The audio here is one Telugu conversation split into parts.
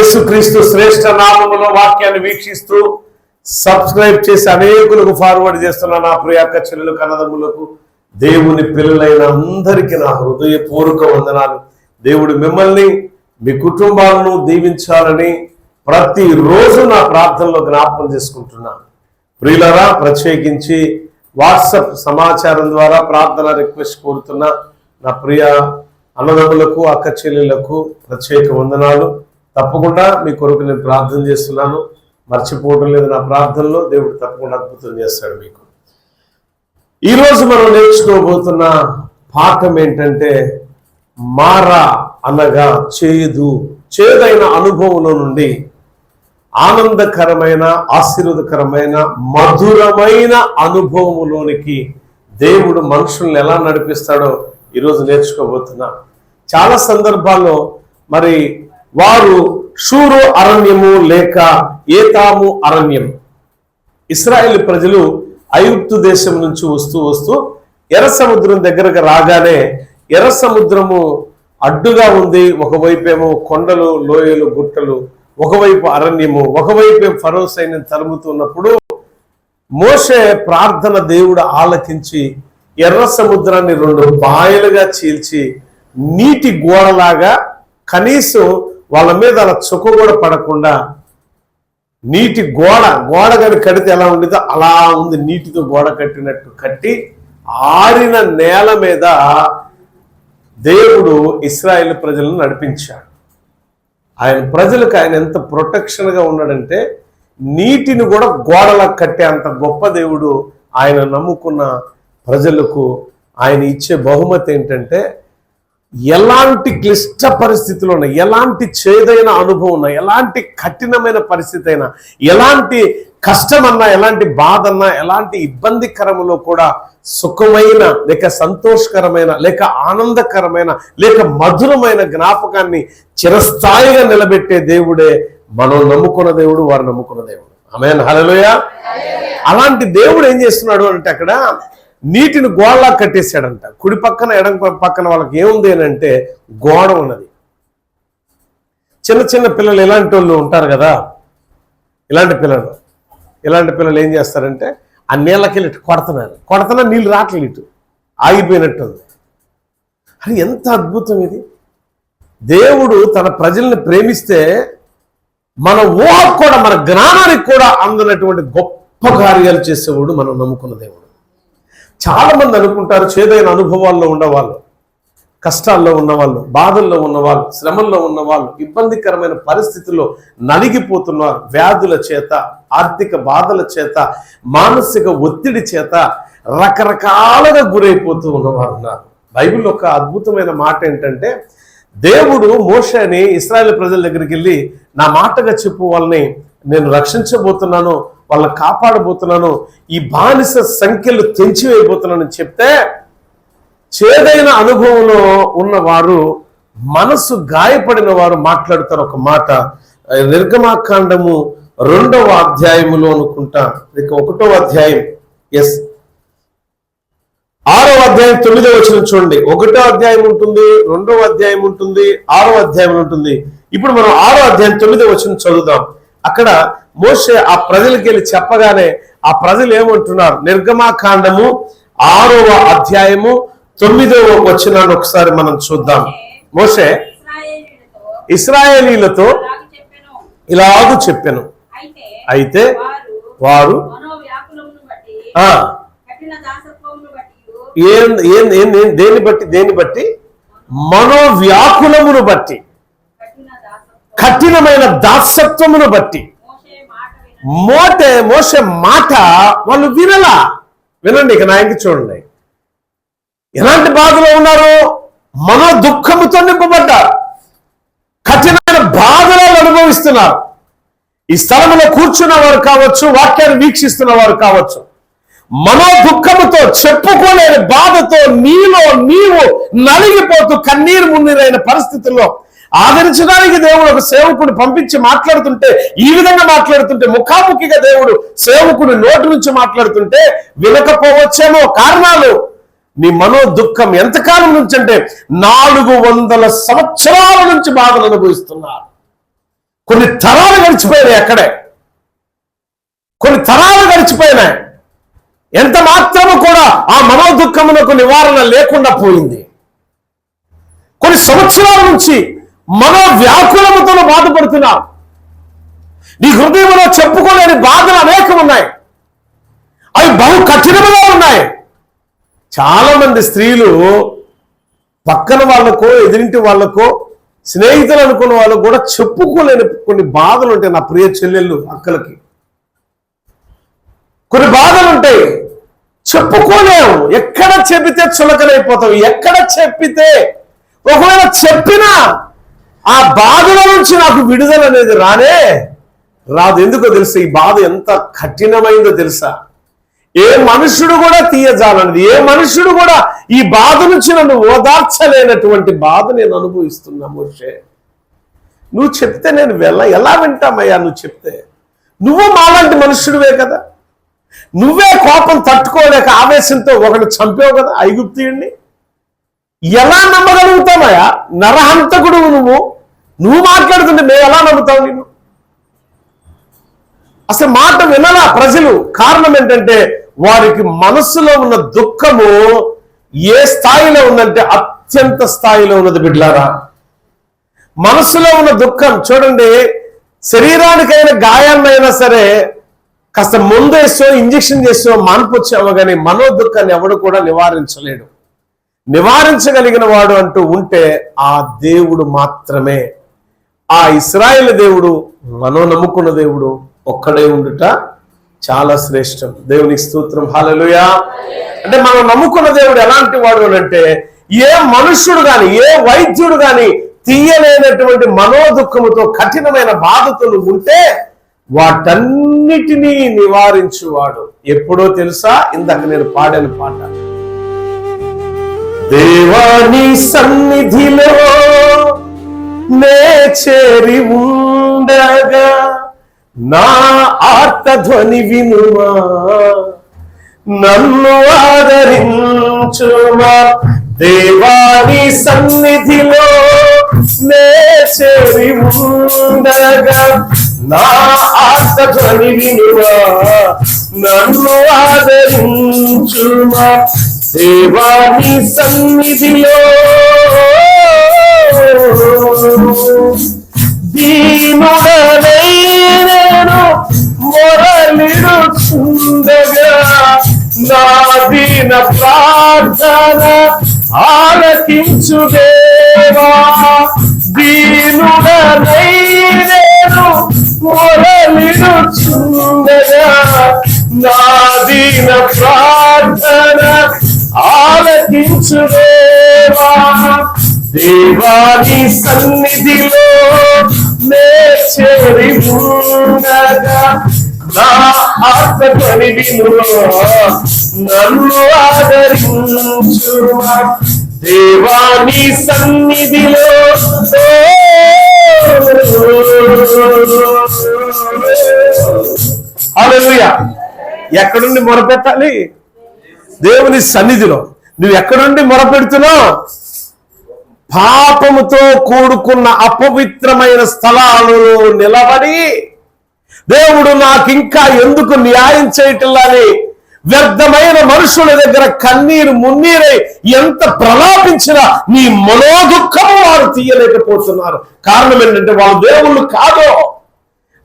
యేసుక్రీస్తు శ్రేష్ఠ నామములో వాక్యాన్ని వీక్షిస్తూ సబ్స్క్రైబ్ చేసి అనేకులకు ఫార్వర్డ్ చేస్తున్న నా ప్రియ అక్క చెల్లెలు కన్నదమ్ములకు దేవుని పిల్లలైన అందరికీ నా హృదయపూర్వక వందనాలు. దేవుడు మిమ్మల్ని మీ కుటుంబాలను దీవించాలని ప్రతిరోజు నా ప్రార్థనలో జ్ఞాపకం చేసుకుంటున్నాను. ప్రియులరా, ప్రత్యేకించి వాట్సాప్ సమాచారం ద్వారా ప్రార్థన రిక్వెస్ట్ కోరుతున్న నా ప్రియ అన్నదమ్ములకు అక్క చెల్లెలకు ప్రత్యేక వందనాలు. తప్పకుండా మీ కొరకు నేను ప్రార్థన చేస్తున్నాను, మర్చిపోవడం లేదు. నా ప్రార్థనలో దేవుడు తప్పకుండా అద్భుతం చేస్తాడు మీకు. ఈరోజు మనం నేర్చుకోబోతున్న పాఠం ఏంటంటే మారా అనగా చేదైన అనుభవంలో నుండి ఆనందకరమైన ఆశీర్వాదకరమైన మధురమైన అనుభవంలోనికి దేవుడు మనుషుల్ని ఎలా నడిపిస్తాడో ఈరోజు నేర్చుకోబోతున్నా. చాలా సందర్భాల్లో మరి వారు షూరు అరణ్యము లేక ఏతాము అరణ్యం, ఇశ్రాయేలు ప్రజలు ఐగుప్తు దేశం నుంచి వస్తూ ఎర్ర సముద్రం దగ్గరకు రాగానే ఎర్ర సముద్రము అడ్డుగా ఉంది. ఒకవైపేమో కొండలు, లోయలు, గుట్టలు, ఒకవైపు అరణ్యము, ఒకవైపు ఫరో సైన్యం తరుముతున్నప్పుడు మోషే ప్రార్థన దేవుడు ఆలకించి ఎర్ర సముద్రాన్ని 2 పాయలుగా చీల్చి నీటి గోడలాగా, కనీసం వాళ్ళ మీద అలా చుక్క కూడా పడకుండా నీటి గోడ కానీ కడితే ఎలా ఉండేదో అలా ఉంది. నీటితో గోడ కట్టినట్టు కట్టి ఆరిన నేల మీద దేవుడు ఇశ్రాయేలు ప్రజలను నడిపించాడు. ఆయన ప్రజలకు ఆయన ఎంత ప్రొటెక్షన్గా ఉన్నాడంటే నీటిని కూడా గోడలా కట్టే అంత గొప్ప దేవుడు. ఆయన నమ్ముకున్న ప్రజలకు ఆయన ఇచ్చే బహుమతి ఏంటంటే ఎలాంటి క్లిష్ట పరిస్థితులు ఉన్నా, ఎలాంటి చేదైన అనుభవం ఉన్నా, ఎలాంటి కఠినమైన పరిస్థితి అయినా, ఎలాంటి కష్టమన్నా, ఎలాంటి బాధ అన్నా, ఎలాంటి ఇబ్బందికరములో కూడా సుఖమైన లేక సంతోషకరమైన లేక ఆనందకరమైన లేక మధురమైన జ్ఞాపకాన్ని చిరస్థాయిగా నిలబెట్టే దేవుడే మనం నమ్ముకున్న దేవుడు, వారు నమ్ముకున్న దేవుడు. ఆమేన్, హల్లెలూయా. అలాంటి దేవుడు ఏం చేస్తున్నాడు అంటే అక్కడ నీటిని గోడలా కట్టేశాడంట. కుడి పక్కన ఎడం పక్కన వాళ్ళకి ఏముంది అని అంటే గోడ ఉన్నది. చిన్న చిన్న పిల్లలు ఇలాంటి వాళ్ళు ఉంటారు కదా, ఇలాంటి పిల్లలు ఏం చేస్తారంటే ఆ నీళ్ళకి వెళ్ళి కొడుతున్నా నీళ్ళు రావట్లేదు, ఇటు ఆగిపోయినట్టుంది. అది ఎంత అద్భుతం ఇది! దేవుడు తన ప్రజల్ని ప్రేమిస్తే మన ఊహకు కూడా, మన జ్ఞానానికి కూడా అందనటువంటి గొప్ప కార్యాలు చేసేవాడు మనం నమ్ముకున్న దేవుడు. చాలా మంది అనుకుంటారు చేదైన అనుభవాల్లో ఉన్నవాళ్ళు, కష్టాల్లో ఉన్నవాళ్ళు, బాధల్లో ఉన్నవాళ్ళు, శ్రమల్లో ఉన్నవాళ్ళు, ఇబ్బందికరమైన పరిస్థితుల్లో నలిగిపోతున్నారు. వ్యాధుల చేత, ఆర్థిక బాధల చేత, మానసిక ఒత్తిడి చేత రకరకాలుగా గురైపోతూ ఉన్నవారు ఉన్నారు. బైబిల్లో ఒక అద్భుతమైన మాట ఏంటంటే దేవుడు మోషేని ఇశ్రాయేలు ప్రజల దగ్గరికి వెళ్ళి నా మాటగా చెప్పు, వాళ్ళని నేను రక్షించబోతున్నాను, వాళ్ళని కాపాడబోతున్నాను, ఈ బానిస సంఖ్యలు తెంచివేయబోతున్నానని చెప్తే చేదైన అనుభవంలో ఉన్నవారు, మనసు గాయపడిన వారు మాట్లాడుతారు ఒక మాట. నిర్గమాకాండము 2వ అధ్యాయములో అనుకుంటా, ఇక 1వ అధ్యాయం, 6వ అధ్యాయం 9వ వచనం చూడండి. 1వ అధ్యాయం ఉంటుంది, 2వ అధ్యాయం ఉంటుంది, 6వ అధ్యాయం ఉంటుంది. ఇప్పుడు మనం 6వ అధ్యాయం 9వ వచనం చదువుదాం. అక్కడ మోషే ఆ ప్రజలకి వెళ్ళి చెప్పగానే ఆ ప్రజలు ఏమంటున్నారు? నిర్గమాకాండము 6వ అధ్యాయము 9వ వచనాన్ని ఒకసారి మనం చూద్దాం. మోషే ఇశ్రాయేలీలతో ఇలాగూ చెప్పెను, అయితే వారు దేని బట్టి మనోవ్యాకులమును బట్టి, కఠినమైన దాసత్వమును బట్టి మోషే మాట వాళ్ళు వినలా. వినండి, ఇక నాయకి చూడండి. ఎలాంటి బాధలో ఉన్నారు? మనో దుఃఖముతో నింపబడ్డారు, కఠినమైన బాధలను అనుభవిస్తున్నారు. ఈ స్థలంలో కూర్చున్న వారు కావచ్చు, వాక్యాన్ని వీక్షిస్తున్న వారు కావచ్చు, మనో దుఃఖముతో, చెప్పుకోలేని బాధతో నీవు నలిగిపోతూ కన్నీరు మున్నీరైన పరిస్థితుల్లో ఆదరించడానికి దేవుడు ఒక సేవకుని పంపించి మాట్లాడుతుంటే, ఈ విధంగా మాట్లాడుతుంటే, ముఖాముఖిగా దేవుడు సేవకుని నోటి నుంచి మాట్లాడుతుంటే వినకపోవచ్చేమో. కారణాలు నీ మనో దుఃఖం ఎంతకాలం నుంచి అంటే 400 సంవత్సరాల నుంచి బాధలు అనుభవిస్తున్నారు. కొన్ని తరాలు గడిచిపోయినాయి, అక్కడే కొన్ని తరాలు గడిచిపోయినాయి. ఎంత మాత్రము కూడా ఆ మనోదుఖమునకు నివారణ లేకుండా పోయింది. కొన్ని సంవత్సరాల నుంచి మనోవ్యాకులముతో బాధపడుతున్నావు. నీ హృదయంలో చెప్పుకోలేని బాధలు అనేకం ఉన్నాయి. అవి బహు కఠినముగా ఉన్నాయి. చాలా మంది స్త్రీలు పక్కన వాళ్ళకో ఎదురింటి వాళ్ళకో స్నేహితులు అనుకున్న వాళ్ళకు కూడా చెప్పుకోలేని కొన్ని బాధలు ఉంటాయి. నా ప్రియ చెల్లెళ్ళు అక్కలకి కొన్ని బాధలు ఉంటాయి, చెప్పుకోలేము. ఎక్కడ చెప్పితే చులకనైపోతావు, ఎక్కడ చెప్పితే, ఒకవేళ చెప్పినా ఆ బాధల నుంచి నాకు విడుదల అనేది రాదు. ఎందుకో తెలుసా? ఈ బాధ ఎంత కఠినమైందో తెలుసా? ఏ మనుషుడు కూడా తీయజాలన్నది, ఏ మనుషుడు కూడా ఈ బాధ నుంచి నన్ను ఓదార్చలేనటువంటి బాధ నేను అనుభవిస్తున్నా. మోషే, నువ్వు చెప్తే నేను ఎలా వింటామయ్యా? నువ్వు చెప్తే నువ్వు మాలాంటి మనుషుడివే కదా. నువ్వే కోపం తట్టుకోలేక ఆవేశంతో ఒకరిని చంపావు కదా ఐగుప్తీయుడిని. ఎలా నమ్మగలుగుతామయ్యా? నరహంతకుడు నువ్వు మాట్లాడుతుంటే మేము ఎలా నమ్ముతావు నిన్ను? అసలు మాట వినలా ప్రజలు. కారణం ఏంటంటే వారికి మనసులో ఉన్న దుఃఖము ఏ స్థాయిలో ఉందంటే అత్యంత స్థాయిలో ఉన్నది. బిడ్డలారా, మనసులో ఉన్న దుఃఖం చూడండి. శరీరానికైనా గాయాన్నైనా సరే కాస్త ముందేసో ఇంజక్షన్ చేసో మాన్పొచ్చామో కానీ మనోదుఖాన్ని ఎవడు కూడా నివారించలేడు. నివారించగలిగిన వాడు అంటూ ఉంటే ఆ దేవుడు మాత్రమే. ఆ ఇశ్రాయేలు దేవుడు, మనం నమ్ముకున్న దేవుడు ఒక్కడే ఉండుట చాలా శ్రేష్టం. దేవునికి స్తోత్రం, హల్లెలూయా. అంటే మనం నమ్ముకున్న దేవుడు ఎలాంటి వాడు అంటే ఏ మనుష్యుడు గాని, ఏ వైద్యుడు గాని తీయలేనటువంటి మనోదుఖముతో కఠినమైన బాధతో ఉంటే వాటన్నిటినీ నివారించువాడు. ఎప్పుడో తెలుసా? ఇందాక నేను పాడిన పాట, దేవాని సన్నిధిలో నే చేరి ఉండగా నా ఆర్తధ్వని వినుమా, నన్ను ఆదరించుమా. దేవాని సన్నిధిలో నే చేరి ఉండగా నా ఆర్తధ్వని వినుమా, నన్ను ఆదరించుమా. దేవాని సన్నిధిలో దీనుడనై నేను మొరలిడుచుండగా నా దీన ప్రార్థన ఆలకించు దేవా. దీనుడనై నేను మొరలిడుచుండగా నా దీన ప్రార్థన ఆలకించు దేవా. దేవాని సన్నిధిలో నే చేరి ఉండగా నా ఆర్తధ్వని వినుమా, నన్ను ఆదరించుమా. దేవాని సన్నిధిలో హల్లెలూయా. ఎక్కడుండి మొరపెట్టాలి? దేవుని సన్నిధిలో. నువ్వు ఎక్కడుండి మొరపెడుతున్నావు? పాపముతో కూడుకున్న అపవిత్రమైన స్థలాలలో నిలబడి దేవుడు నాకింకా ఎందుకు న్యాయం చేయటంలాని వ్యర్థమైన మనుషుల దగ్గర కన్నీరు మున్నీరై ఎంత ప్రలాపించినా నీ మనోదుఖము వారు తీయలేకపోతున్నారు. కారణం ఏంటంటే వాళ్ళు దేవుళ్ళు కాదు,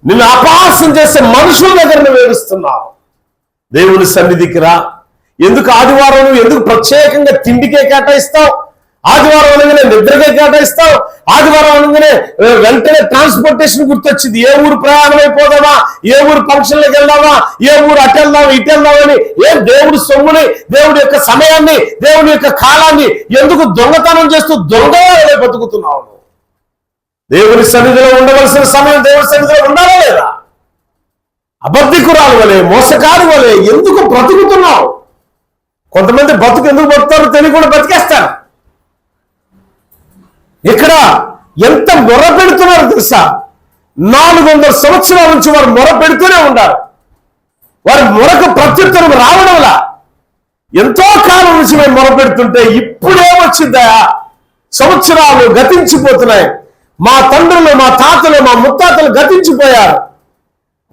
నిన్ను అపహాస్యం చేసే మనుషుల దగ్గర నువ్వు ఏడుస్తున్నావు. దేవుని సన్నిధికి రా. ఎందుకు ఆదివారం ఎందుకు ప్రత్యేకంగా తిండికే కేటాయిస్తావు? ఆదివారం అనగానే నిద్రకే కేటాయిస్తావు? ఆదివారం అనగానే వెంటనే ట్రాన్స్పోర్టేషన్ గుర్తొచ్చింది. ఏ ఊరు ప్రయాణం అయిపోదామా, ఏ ఊరు ఫంక్షన్లకు వెళ్దామా, ఏ ఊరు అటు వెళ్దామా ఇటు వెళ్దామని దేవుడి సొమ్ముని, దేవుడి యొక్క సమయాన్ని, దేవుడి యొక్క కాలాన్ని ఎందుకు దొంగతనం చేస్తూ దొంగగా బతుకుతున్నావు? దేవుని సన్నిధిలో ఉండవలసిన సమయం దేవుడి సన్నిధిలో ఉండాలా లేదా? అబద్ధికురాలు వలె, మోసకారి వలె ఎందుకు బ్రతుకుతున్నావు? కొంతమంది బతుకు ఎందుకు బతుకుతారో తెలియకుండా బతికేస్తారు. ఇక్కడ ఎంత మొర పెడుతున్నారో తెలుసా? 400 సంవత్సరాల నుంచి వారు మొర పెడుతూనే ఉన్నారు. వారి మొరకు ప్రత్యుత్తరం రావడంలా ఎంతో కాలం నుంచి మేము మొర పెడుతుంటే ఇప్పుడేమొచ్చిందా? సంవత్సరాలు గతించిపోతున్నాయి. మా తండ్రులు, మా తాతలు, మా ముత్తాతలు గతించిపోయారు.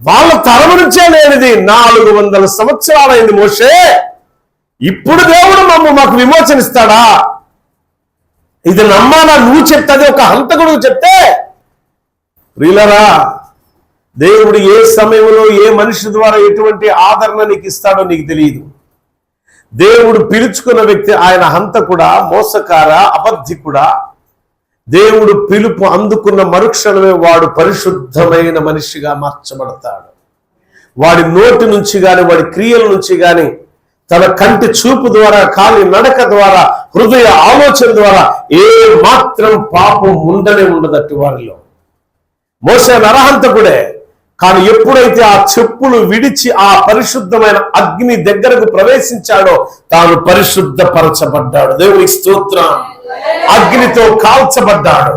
వాళ్ళ తరం నుంచే లేనిది 400 సంవత్సరాలైంది మోషే. ఇప్పుడు దేవుడు మాకు విమోచనిస్తాడా? ఇది నమ్మాలా? నువ్వు చెప్తే ఒక హంతకుడు చెప్తే. ప్రియులరా, దేవుడు ఏ సమయంలో ఏ మనిషి ద్వారా ఎటువంటి ఆదరణ నీకు ఇస్తాడో నీకు తెలియదు. దేవుడు పిలుచుకున్న వ్యక్తి ఆయన హంతకుడా, మోసకార, అబద్ధికుడా? దేవుడు పిలుపు అందుకున్న మరుక్షణమే వాడు పరిశుద్ధమైన మనిషిగా మార్చబడతాడు. వాడి నోటి నుంచి గాని, వాడి క్రియల నుంచి గాని, తన కంటి చూపు ద్వారా, కాలి నడక ద్వారా, హృదయ ఆలోచన ద్వారా ఏ మాత్రం పాపం ఉండదట్టు వారిలో. మోసే నరహంతకుడే, కానీ ఎప్పుడైతే ఆ చెప్పులు విడిచి ఆ పరిశుద్ధమైన అగ్ని దగ్గరకు ప్రవేశించాడో తాను పరిశుద్ధపరచబడ్డాడు. దేవునికి స్తోత్రం. అగ్నితో కాల్చబడ్డాడు.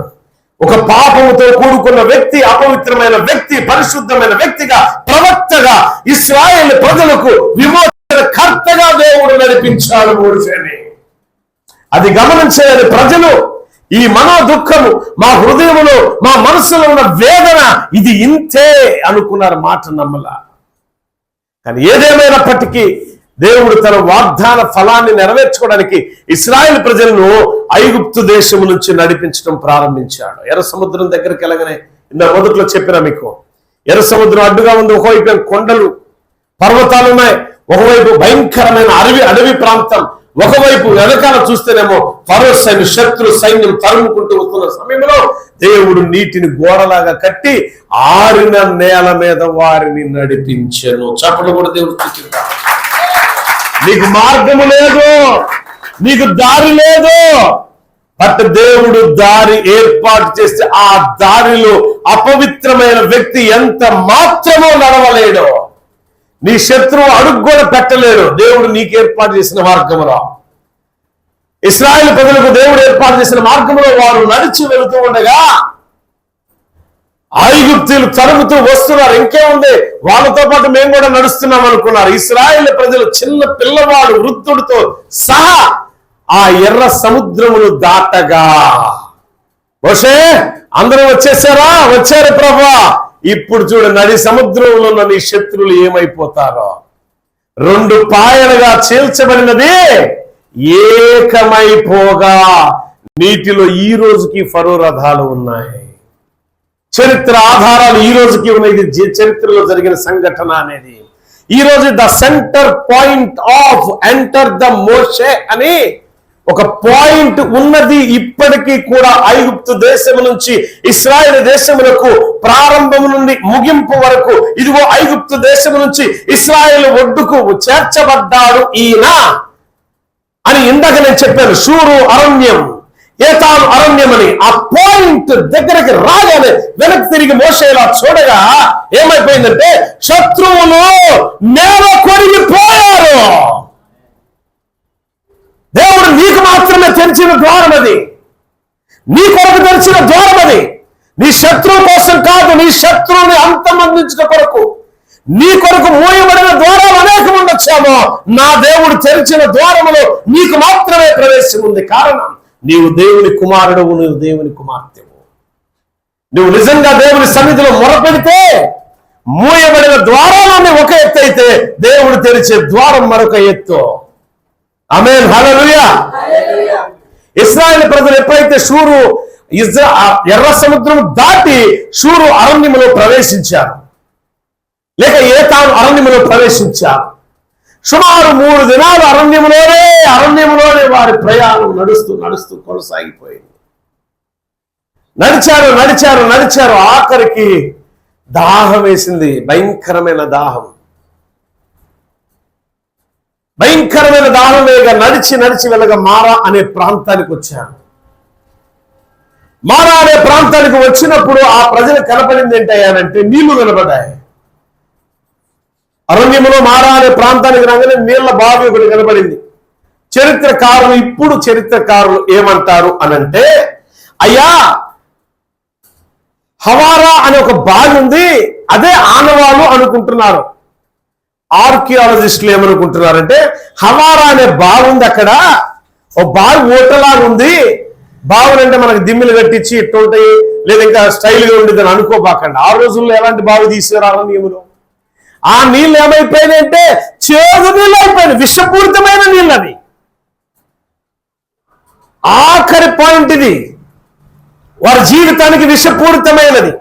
ఒక పాపముతో కూడుకున్న వ్యక్తి, అపవిత్రమైన వ్యక్తి, పరిశుద్ధమైన వ్యక్తిగా, ప్రవక్తగా, ఇశ్రాయేలు ప్రజలకు విమోచన కర్తగా దేవుడు నడిపించాడు మోషేని. అది గమనించలేని ప్రజలు ఈ మనో దుఃఖము, మా హృదయములో, మా మనసులో ఉన్న వేదన ఇది ఇంతే అనుకున్నారు. మాట నమ్మలా. కానీ ఏదేమైనప్పటికీ దేవుడు తన వాగ్దాన ఫలాన్ని నెరవేర్చుకోవడానికి ఇశ్రాయేలు ప్రజలను ఐగుప్తు దేశము నుంచి నడిపించడం ప్రారంభించాడు. ఎర్ర సముద్రం దగ్గరికి వెళ్ళగానే ఇందా మొదట్లో చెప్పినా మీకు, ఎర్ర సముద్రం అడ్డుగా ఉంది. ఒకవైపు కొండలు, పర్వతాలు ఉన్నాయి. ఒకవైపు భయంకరమైన అడవి ప్రాంతం. ఒకవైపు వెనకాల చూస్తేనేమో ఫరో సైన్యం, శత్రు సైన్యం తరుముకుంటూ వస్తున్న సమయంలో దేవుడు నీటిని గోడలాగా కట్టి ఆరిన నేల మీద వారిని నడిపించెను. చప్పట్లు కూడా దేవుడు చూసింటాడు. నీకు మార్గము లేదు, నీకు దారి లేదు. బట్ దేవుడు దారి ఏర్పాటు చేస్తే ఆ దారిలో అపవిత్రమైన వ్యక్తి ఎంత మాత్రమో నడవలేడో, నీ శత్రువు అడుగు కూడా పెట్టలేడు. దేవుడు నీకు ఏర్పాటు చేసిన మార్గంలో, ఇశ్రాయేలు ప్రజలకు దేవుడు ఏర్పాటు చేసిన మార్గంలో వారు నడిచి వెళుతూ ఉండగా ఐగుప్తీయులు తరుముతూ వస్తున్నారు. ఇంకేముంది, వాళ్ళతో పాటు మేము కూడా నడుస్తున్నాం అనుకున్నారు. ఇశ్రాయేలు ప్రజలు చిన్న పిల్లవాడు, వృద్ధుడితో సహా ఆ ఎర్ర సముద్రమును దాటగా, మోషే అందరూ వచ్చేసారా? వచ్చారు ప్రభా. ఇప్పుడు చూడు, నడి సముద్రంలో ఉన్న నీ శత్రువులు ఏమైపోతారో. 2 పాయలుగా చీల్చబడినది ఏకమైపోగా నీటిలో ఈ రోజుకి ఫరో రథాలు ఉన్నాయి. చరిత్ర ఆధారాలు ఈ రోజుకి ఉన్నాయి. ఇది చరిత్రలో జరిగిన సంఘటన అనేది. ఈ రోజు the centre point of enter the మోషే అని ఒక పాయింట్ ఉన్నది. ఇప్పటికీ కూడా ఐగుప్తు దేశం నుంచి ఇశ్రాయేలు దేశములకు ప్రారంభం నుండి ముగింపు వరకు ఇదిగో ఐగుప్తు దేశం నుంచి ఇశ్రాయేలు ఒడ్డుకు చేర్చబడ్డాడు ఈయన అని ఇందాక నేను చెప్పాను. షూరు అరణ్యం, ఏతాను అరణ్యం అని ఆ పాయింట్ దగ్గరికి రాగానే వెనక్కి తిరిగి మోషే ఇలా చూడగా ఏమైపోయిందంటే శత్రువులు నేల కొరిగిపోయారు. దేవుడు నీకు మాత్రమే తెరిచిన ద్వారం అది, నీ కొరకు తెరిచిన ద్వారం అది. నీ శత్రువు కోసం కాదు, నీ శత్రువుని అంతమందించిన కొరకు, నీ కొరకు మూయబడిన ద్వారాలు అనేకం ఉండొచ్చామో, నా దేవుడు తెరిచిన ద్వారములో నీకు మాత్రమే ప్రవేశం ఉంది. కారణం, నీవు దేవుని కుమారుడువు, నీవు దేవుని కుమార్తెవు. నువ్వు నిజంగా దేవుని సన్నిధిలో మొరపెడితే మూయబడిన ద్వారాలన్నీ ఒక ఎత్తు అయితే దేవుడు తెరిచే ద్వారం మరొక ఎత్తు. ఆమేన్, హల్లెలూయా. ఇశ్రాయేలు ప్రజలు ఎప్పుడైతే షూరు ఎర్ర సముద్రం దాటి షూరు అరణ్యములో ప్రవేశించారు, లేక ఏతాను అరణ్యములో ప్రవేశించారు, సుమారు 3 దినాలు అరణ్యములోనే వారి ప్రయాణం నడుస్తూ కొనసాగిపోయింది. నడిచారు. ఆఖరికి దాహం వేసింది. భయంకరమైన దాహం వేగ నడిచి వెళ్ళగా మారా అనే ప్రాంతానికి వచ్చారు. మారా అనే ప్రాంతానికి వచ్చినప్పుడు ఆ ప్రజలు కనపడింది ఏంటంటే నీళ్లు కనపడ్డాయి. అరణ్యములో మారా అనే ప్రాంతానికి రాగానే నీళ్ల బావి ఒకటి కనబడింది. చరిత్రకారులు ఏమంటారు అనంటే, అయ్యా హవారా అనే ఒక బావి ఉంది, అదే ఆనవాళ్ళు అనుకుంటున్నారు. ఆర్కియాలజిస్టులు ఏమనుకుంటున్నారంటే, హవారా అనే బావి ఉంది, అక్కడ ఓ బావి ఓటలాగా ఉంది. బావులంటే మనకు దిమ్మిలు కట్టించి ఇట్టుంటాయి, లేదా ఇంకా స్టైల్గా ఉండేదని అనుకోబాకండి. ఆ రోజుల్లో ఎలాంటి బావి తీసారు అరణ్యములో? ఆ నీళ్ళు ఏమైపోయినాయంటే చేదు నీళ్ళు అయిపోయినాయి, విషపూరితమైన నీళ్ళు. అది ఆఖరి పాయింట్ ఇది. వారి జీవితానికి విషపూరితమైనది,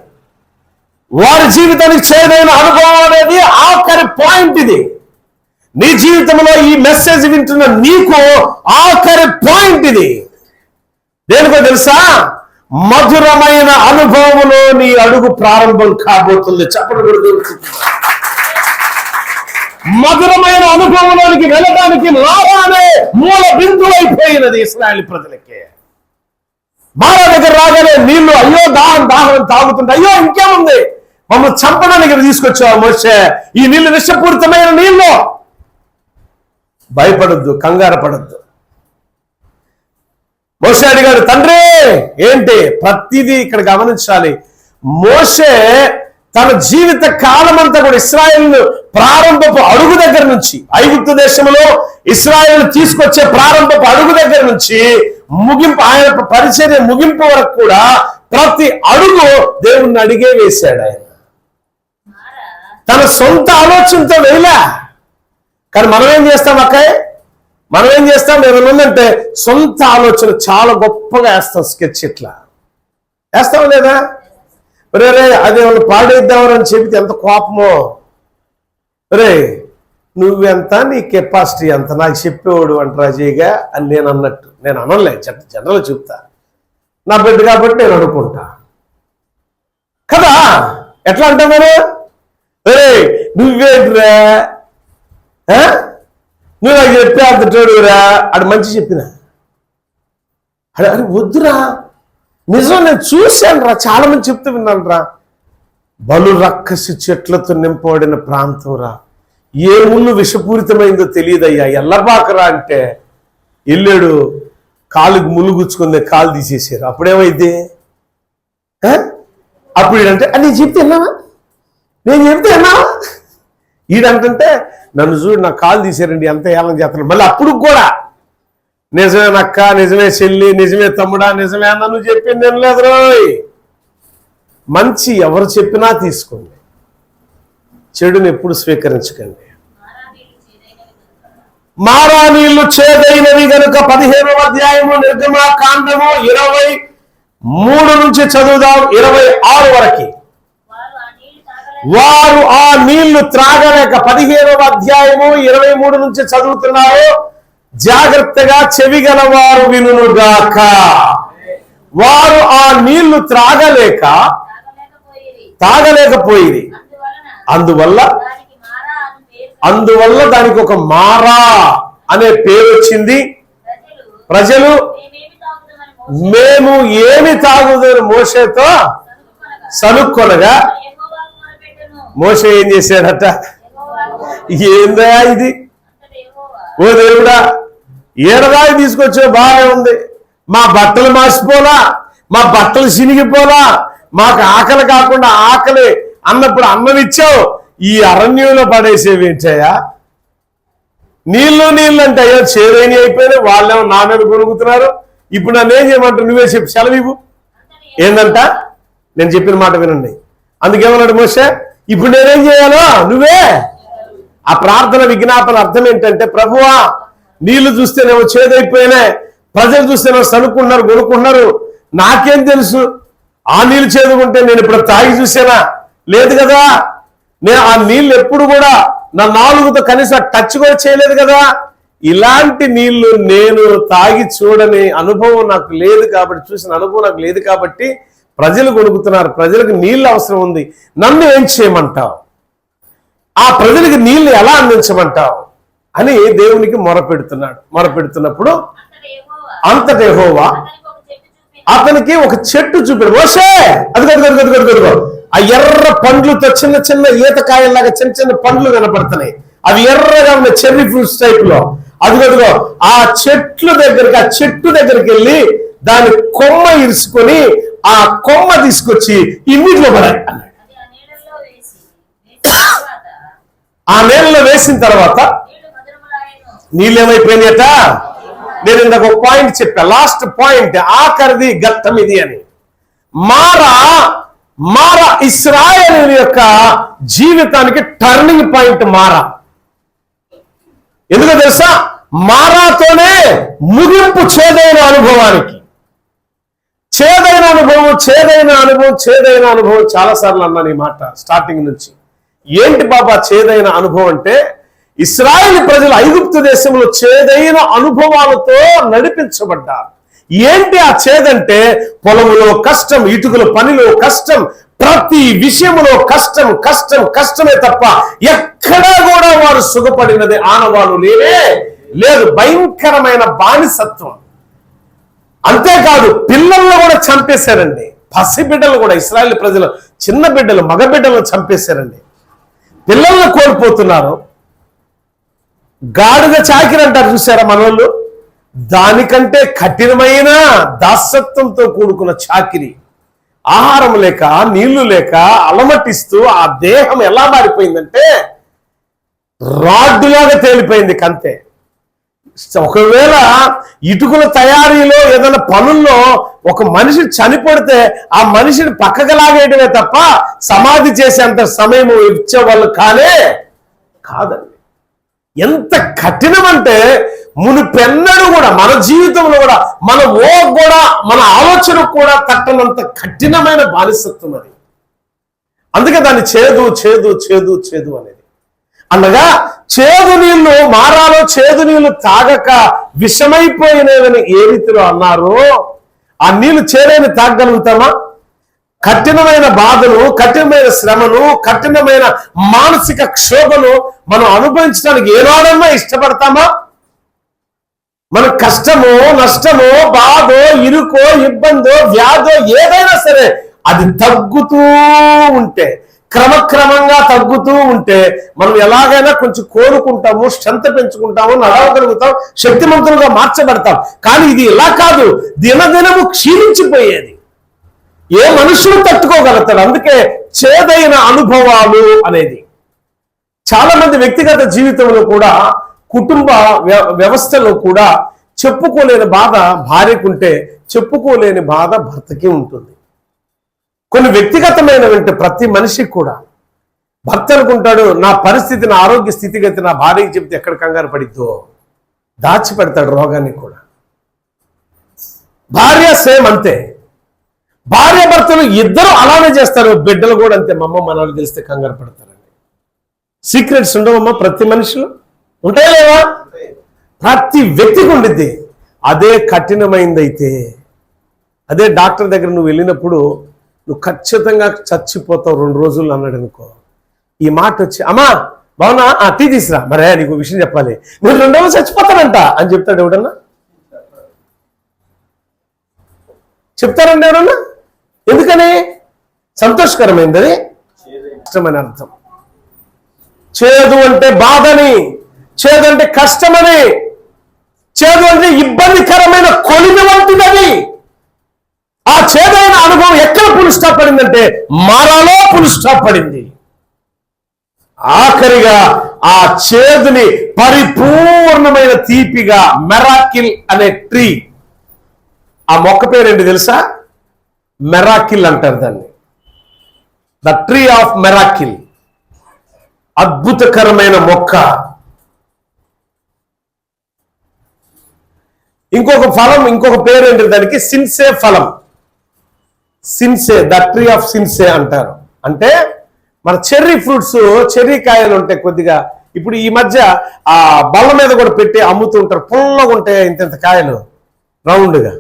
వారి జీవితానికి చేదైన అనుభవం అనేది ఆఖరి పాయింట్ ఇది. నీ జీవితంలో ఈ మెసేజ్ వింటున్న నీకు ఆఖరి పాయింట్ ఇది. దేనికో తెలుసా? మధురమైన అనుభవంలో నీ అడుగు ప్రారంభం కాబోతుంది. చెప్పడం మధురమైన అనుభవంలోనికి వెళ్ళడానికి మారానే మూల బిందువు అయిపోయినది ఇశ్రాయేలు ప్రజలకి. మారా దగ్గర రాగానే నీళ్లు, అయ్యో దాహం తాగుతుంటే, అయ్యో ఇంకేముంది, మమ్మల్ని చంపడానికి తీసుకొచ్చావు మోషే, ఈ నీళ్లు విషపూరితమైన నీళ్లు. భయపడద్దు, కంగారు పడద్దు. మోషే అడిగాడు, తండ్రి ఏంటి? ప్రతిదీ ఇక్కడ గమనించాలి. మోషే తన జీవిత కాలమంతా కూడా ఇశ్రాయేలు ప్రారంభపు అడుగు దగ్గర నుంచి, ఐగుప్తు దేశంలో ఇశ్రాయేలు తీసుకొచ్చే ప్రారంభపు అడుగు దగ్గర నుంచి ముగింపు, ఆయన పరిచర్య ముగింపు వరకు కూడా ప్రతి అడుగు దేవుణ్ణి అడిగే వేశాడు. ఆయన తన సొంత ఆలోచనతో వేయలే. కానీ మనం ఏం చేస్తాం అక్కయ్య? మనం ఏం చేస్తాం? ఏమనుందంటే సొంత ఆలోచన చాలా గొప్పగా వేస్తాం, స్కెచ్ ఇట్లా వేస్తాం లేదా? రే అదే వాళ్ళు పాడేద్దామని చెబితే ఎంత కోపమో. రే నువ్వెంత, నీ కెపాసిటీ ఎంత, నాకు చెప్పేవాడు అంట రాజయ్యగా అని నేను అన్నట్టు. నేను అనలే, జనరల్ చెప్తా, నా బిడ్డ కాబట్టి నేను అనుకుంటా కదా. ఎట్లా అంటా మరి? రే నువ్వేంటిరా, నువ్వు నాకు చెప్పే అంత తోడురా, అడు మంచి చెప్పిన అరే వద్దురా, నిజం నేను చూశాను రా, చాలా మంది చెప్తూ విన్నాను రా. బలు రక్కసి చెట్లతో నింపబడిన ప్రాంతం రా, ఏ ముళ్ళు విషపూరితమైందో తెలియదయ్యా, ఎల్లబాకరా అంటే వెళ్ళాడు, కాలుకి ముళ్ళు గుచ్చుకుంది, కాలు తీసేసారు. అప్పుడేమైంది? అప్పుడు ఈడంటే నేను చెప్తే విన్నావా, నేను చెప్తే విన్నావా? ఈడంటే నన్ను చూడు, నా కాలు తీసారండి, ఎంత ఏళ్ళని చేస్తున్నాడు. మళ్ళీ అప్పుడు కూడా నిజమే నక్క, నిజమే చెల్లి, నిజమే తమ్ముడా, నిజమే అన్న, నువ్వు చెప్పింది వినలేదు రోయ్. మంచి ఎవరు చెప్పినా తీసుకోండి, చెడుని ఎప్పుడు స్వీకరించకండి. మారా నీళ్లు చేదైనవి గనుక 15వ అధ్యాయము నిర్గమకాండము 23 నుంచి చదువుదాం, 26 వరకు. వారు ఆ నీళ్లు త్రాగలేక, 15వ అధ్యాయము 23 నుంచి చదువుతున్నారు. జాగ్రత్తగా చెవిగల వారు వినుగాక. వారు ఆ నీళ్లు తాగలేకపోయి, అందువల్ల దానికి ఒక మారా అనే పేరు వచ్చింది. ప్రజలు మేము ఏమి తాగుదని మోషేతో సనుక్కొనగా, మోషే ఏం చేశాడట? ఏందా ఇది, ఓ దేవుడా, ఏడరాయి తీసుకొచ్చే బాగా ఉంది, మా బట్టలు మార్చిపోలా, మా బట్టలు చినిగిపోలా, మాకు ఆకలి కాకుండా ఆకలి అన్నప్పుడు అన్నం ఇచ్చావు, ఈ అరణ్యంలో పడేసేవేంటయ్యా? నీళ్ళు అంటే అయ్యో చేరేని అయిపోయినాయి, వాళ్ళేమో నా మీద కొనుక్కుతున్నారు. ఇప్పుడు నన్ను ఏం చేయమంటారు? నువ్వే చెప్పు, సెలవు ఏందంట? నేను చెప్పిన మాట వినండి. అందుకేమన్నాడు మోషే, ఇప్పుడు నేనేం చేయాలో నువ్వే. ఆ ప్రార్థన విజ్ఞాపన అర్థం ఏంటంటే, ప్రభువా నీళ్లు చూస్తేనేమో చేదైపోయినాయి, ప్రజలు చూస్తేనేమో సనుక్కున్నారు, కొనుక్కున్నారు, నాకేం తెలుసు ఆ నీళ్ళు చేదుకుంటే? నేను ఇప్పుడు తాగి చూసానా? లేదు కదా. నేను ఆ నీళ్ళు ఎప్పుడు కూడా నా నాలుగుతో కనీసం టచ్ కూడా చేయలేదు కదా. ఇలాంటి నీళ్లు నేను తాగి చూడని అనుభవం నాకు లేదు కాబట్టి, చూసిన అనుభవం నాకు లేదు కాబట్టి ప్రజలు కొనుక్కుతున్నారు, ప్రజలకు నీళ్ళు అవసరం ఉంది, నన్ను ఏం చేయమంటావు? ఆ ప్రజలకు నీళ్లు ఎలా అందించమంటావు అని దేవునికి మొరపెడుతున్నప్పుడు అంతట యెహోవా అతనికి ఒక చెట్టు చూపాడు. మోషే అదిగో ఆ ఎర్ర పండ్లతో చిన్న చిన్న ఈతకాయల్లాగా చిన్న చిన్న పండ్లు కనపడుతున్నాయి, అవి ఎర్రగా ఉన్న చెర్రీ ఫ్రూట్స్ టైప్ లో. అదిగో ఆ చెట్టు దగ్గరికి వెళ్ళి దాని కొమ్మ ఇరుసుకొని ఆ కొమ్మ తీసుకొచ్చి ఈ నీటిలో పడాలి అన్నాడు. ఆ నీళ్ళలో వేసిన తర్వాత నీళ్ళు ఏమైపోయినాయట? నేను ఇందాక ఒక పాయింట్ చెప్పా, లాస్ట్ పాయింట్, ఆఖరిది ఘట్టం ఇది అని. మారా ఇశ్రాయేలు యొక్క జీవితానికి టర్నింగ్ పాయింట్ మారా. ఎందుకో తెలుసా? మారాతోనే ముగింపు చేదైన అనుభవానికి. చేదైన అనుభవం చాలాసార్లు అన్నాను ఈ మాట స్టార్టింగ్ నుంచి. ఏంటి బాబా చేదైన అనుభవం అంటే, ఇశ్రాయేలు ప్రజలు ఐగుప్తు దేశంలో చేదైన అనుభవాలతో నడిపించబడ్డారు. ఏంటి ఆ చేదంటే, పొలంలో కష్టం, ఇటుకల పనిలో కష్టం, ప్రతి విషయంలో కష్టమే తప్ప ఎక్కడా కూడా వారు సుఖపడినది ఆనవాలు లేదు. భయంకరమైన బానిసత్వం. అంతేకాదు పిల్లలను కూడా చంపేశారండి. పసిబిడ్డలు కూడా, ఇశ్రాయేలు ప్రజలు చిన్న బిడ్డలు, మగ బిడ్డలను చంపేశారండి. పిల్లలను కోల్పోతున్నారు. గాడిద చాకిరి అంటారు చూసారా మనోళ్ళు, దానికంటే కఠినమైన దాసత్వంతో కూడుకున్న చాకిరి. ఆహారం లేక, నీళ్లు లేక అలమటిస్తూ ఆ దేహం ఎలా మారిపోయిందంటే రాడ్డులాగా తేలిపోయింది కంతే. ఒకవేళ ఇటుకల తయారీలో ఏదైనా పనుల్లో ఒక మనిషి చనిపడితే ఆ మనిషిని పక్కకు లాగేయడమే తప్ప సమాధి చేసేంత సమయం ఇచ్చేవాళ్ళు కాదండి. ఎంత కఠినం అంటే మునుపెన్నడూ కూడా మన జీవితంలో కూడా మన మన ఆలోచనకు కూడా తట్టనంత కఠినమైన బానిసత్వం అది. అందుకే దాన్ని చేదు అనేది. అనగా మారాలో చేదు నీళ్లు తాగక విషమైపోయినవని ఏ రీతిలో అన్నారో, ఆ నీళ్లు చేదని తాగగలుగుతామా? కఠినమైన బాధను, కఠినమైన శ్రమను, కఠినమైన మానసిక క్షోభను మనం అనుభవించడానికి ఏనాడన్నా ఇష్టపడతామా? మన కష్టమో, నష్టమో, బాధో, ఇరుకో, ఇబ్బందో, వ్యాధో ఏదైనా సరే అది తగ్గుతూ ఉంటే, క్రమక్రమంగా తగ్గుతూ ఉంటే మనం ఎలాగైనా కొంచెం కోరుకుంటాము, స్ట్రెంత్ పెంచుకుంటాము, నడవగలుగుతాం, శక్తిమంతులుగా మార్చబడతాం. కానీ ఇది ఇలా కాదు, దినదినము క్షీణించిపోయేది. ఏ మనుషులు తట్టుకోగలుగుతాడు? అందుకే చేదైన అనుభవాలు అనేది. చాలా మంది వ్యక్తిగత జీవితంలో కూడా, కుటుంబ వ్యవస్థలో కూడా చెప్పుకోలేని బాధ భార్యకుంటే చెప్పుకోలేని బాధ భర్తకి ఉంటుంది. కొన్ని వ్యక్తిగతమైనవంటే ప్రతి మనిషికి కూడా. భర్త అనుకుంటాడు, నా పరిస్థితి, నా ఆరోగ్య స్థితిగతి నా భార్యకి చెప్తే ఎక్కడ కంగారు పడిద్దో దాచిపెడతాడు రోగాన్ని కూడా. భార్య సేమ్ అంతే. భార్య భర్తలు ఇద్దరు అలానే చేస్తారు. బిడ్డలు కూడా అంతే. మా అమ్మ మనల్ని తెలిస్తే కంగారు పడతారండి. సీక్రెట్స్ ఉండవమ్మా ప్రతి మనిషిలో? ఉంటాయా లేవా? ప్రతి వ్యక్తికి ఉండిద్ది. అదే కఠినమైందైతే, అదే డాక్టర్ దగ్గర నువ్వు వెళ్ళినప్పుడు నువ్వు ఖచ్చితంగా చచ్చిపోతావు 2 రోజులు అన్నాడు అనుకో, ఈ మాట వచ్చి, అమ్మా బాగున్నా, టీ తీసురా, మరే నీకు విషయం చెప్పాలి, నేను 2 రోజులు చచ్చిపోతానంట అని చెప్తాడు ఎవడన్నా? చెప్తారండి ఎవరన్నా? ఎందుకని? సంతోషకరమైంది అది, ఇష్టమని అర్థం. చేదు అంటే బాధని, చేదు అంటే కష్టమని, చేదు అంటే ఇబ్బందికరమైన కొలిమి వంటిదని. ఆ చేదైన అనుభవం ఎక్కడ పుల్ స్టాప్ పడిందంటే మారాలో పుల్ స్టాప్ పడింది. ఆఖరిగా ఆ చేదుని పరిపూర్ణమైన తీపిగా మెరాకిల్ అనే ట్రీ, ఆ మొక్క పేరేంటి తెలుసా? మెరాకిల్ అంటారు దాన్ని. ద ట్రీ ఆఫ్ మెరాకిల్, అద్భుతకరమైన మొక్క. ఇంకొక ఫలం, ఇంకొక పేరేంటి దానికి? సిన్సే ఫలం. సిన్సే, ద ట్రీ ఆఫ్ సిన్సే అంటారు. అంటే మన చెర్రీ ఫ్రూట్స్, చెర్రీ కాయలు ఉంటాయి కొద్దిగా. ఇప్పుడు ఈ మధ్య ఆ బల్ల మీద కూడా పెట్టి అమ్ముతుంటారు, పుల్లగా ఉంటాయి ఇంత కాయలు, రౌండ్గా.